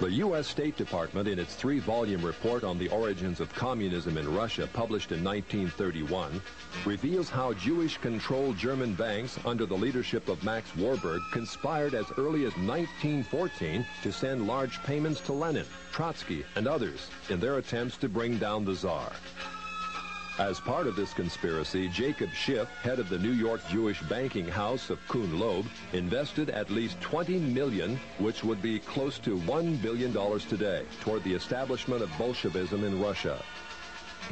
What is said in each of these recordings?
The U.S. State Department, in its 3-volume report on the origins of communism in Russia, published in 1931, reveals how Jewish-controlled German banks under the leadership of Max Warburg conspired as early as 1914 to send large payments to Lenin, Trotsky, and others in their attempts to bring down the Tsar. As part of this conspiracy, Jacob Schiff, head of the New York Jewish banking house of Kuhn Loeb, invested at least $20 million, which would be close to $1 billion today, toward the establishment of Bolshevism in Russia.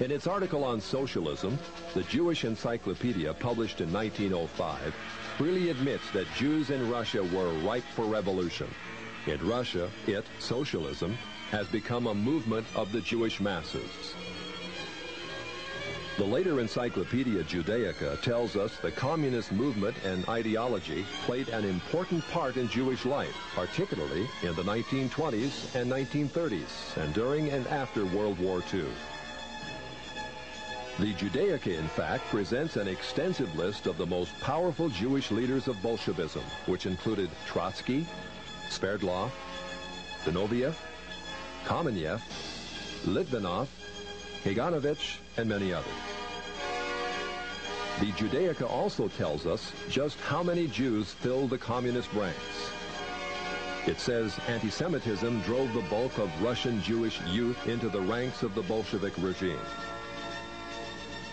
In its article on socialism, the Jewish Encyclopedia, published in 1905, freely admits that Jews in Russia were ripe for revolution. In Russia, socialism, has become a movement of the Jewish masses. The later Encyclopedia Judaica tells us the communist movement and ideology played an important part in Jewish life, particularly in the 1920s and 1930s, and during and after World War II. The Judaica, in fact, presents an extensive list of the most powerful Jewish leaders of Bolshevism, which included Trotsky, Sverdlov, Zinoviev, Kamenev, Litvinov, Kaganovich, and many others. The Judaica also tells us just how many Jews filled the communist ranks. It says anti-Semitism drove the bulk of Russian Jewish youth into the ranks of the Bolshevik regime.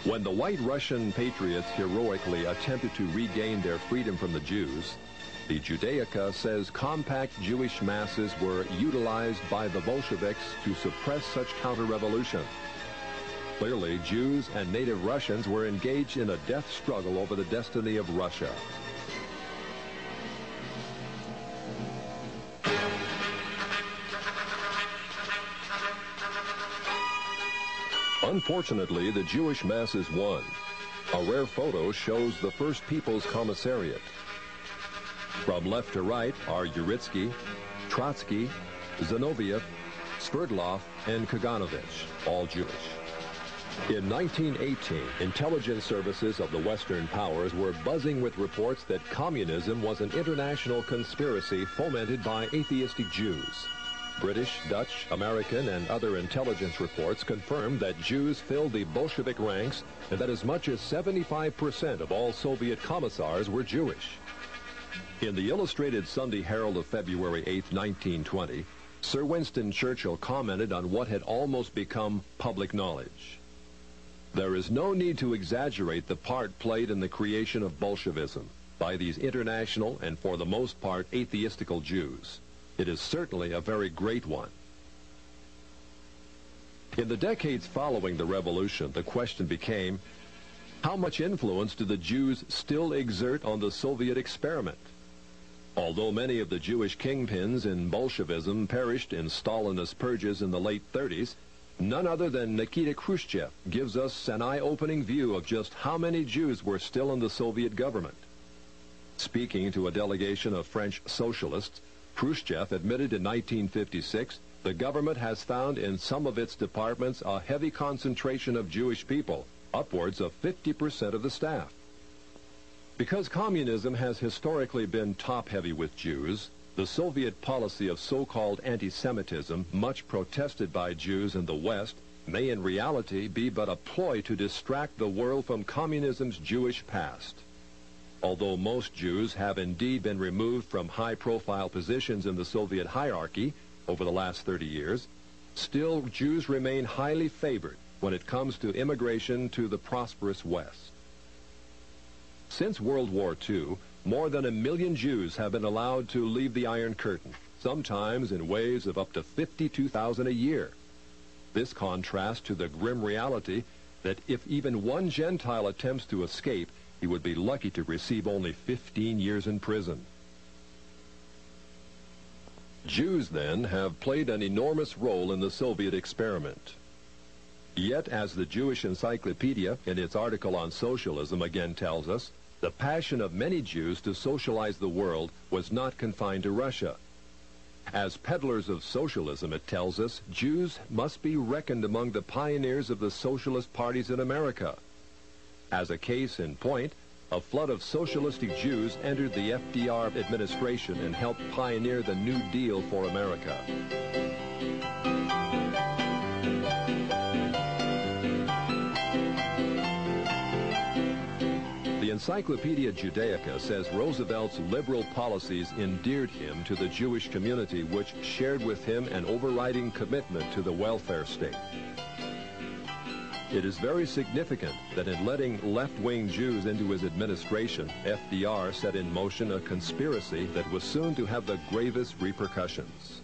When the white Russian patriots heroically attempted to regain their freedom from the Jews, the Judaica says compact Jewish masses were utilized by the Bolsheviks to suppress such counter-revolution. Clearly, Jews and native Russians were engaged in a death struggle over the destiny of Russia. Unfortunately, the Jewish masses won. A rare photo shows the First People's Commissariat. From left to right are Uritsky, Trotsky, Zinoviev, Sverdlov, and Kaganovich, all Jewish. In 1918, intelligence services of the Western powers were buzzing with reports that communism was an international conspiracy fomented by atheistic Jews. British, Dutch, American, and other intelligence reports confirmed that Jews filled the Bolshevik ranks and that as much as 75% of all Soviet commissars were Jewish. In the Illustrated Sunday Herald of February 8, 1920, Sir Winston Churchill commented on what had almost become public knowledge. There is no need to exaggerate the part played in the creation of Bolshevism by these international and for the most part atheistical Jews. It is certainly a very great one. In the decades following the revolution, the question became, how much influence do the Jews still exert on the Soviet experiment? Although many of the Jewish kingpins in Bolshevism perished in Stalinist purges in the late 30s, none other than Nikita Khrushchev gives us an eye-opening view of just how many Jews were still in the Soviet government. Speaking to a delegation of French socialists, Khrushchev admitted in 1956 the government has found in some of its departments a heavy concentration of Jewish people, upwards of 50% of the staff. Because communism has historically been top-heavy with Jews, the Soviet policy of so-called anti-Semitism, much protested by Jews in the West, may in reality be but a ploy to distract the world from communism's Jewish past. Although most Jews have indeed been removed from high-profile positions in the Soviet hierarchy over the last 30 years, still Jews remain highly favored when it comes to immigration to the prosperous West. Since World War II, more than 1 million Jews have been allowed to leave the Iron Curtain, sometimes in waves of up to 52,000 a year. This contrasts to the grim reality that if even one Gentile attempts to escape, he would be lucky to receive only 15 years in prison. Jews, then, have played an enormous role in the Soviet experiment. Yet, as the Jewish Encyclopedia, in its article on socialism, again tells us, the passion of many Jews to socialize the world was not confined to Russia. As peddlers of socialism, it tells us, Jews must be reckoned among the pioneers of the socialist parties in America. As a case in point, a flood of socialistic Jews entered the FDR administration and helped pioneer the New Deal for America. The Encyclopedia Judaica says Roosevelt's liberal policies endeared him to the Jewish community, which shared with him an overriding commitment to the welfare state. It is very significant that in letting left-wing Jews into his administration, FDR set in motion a conspiracy that was soon to have the gravest repercussions.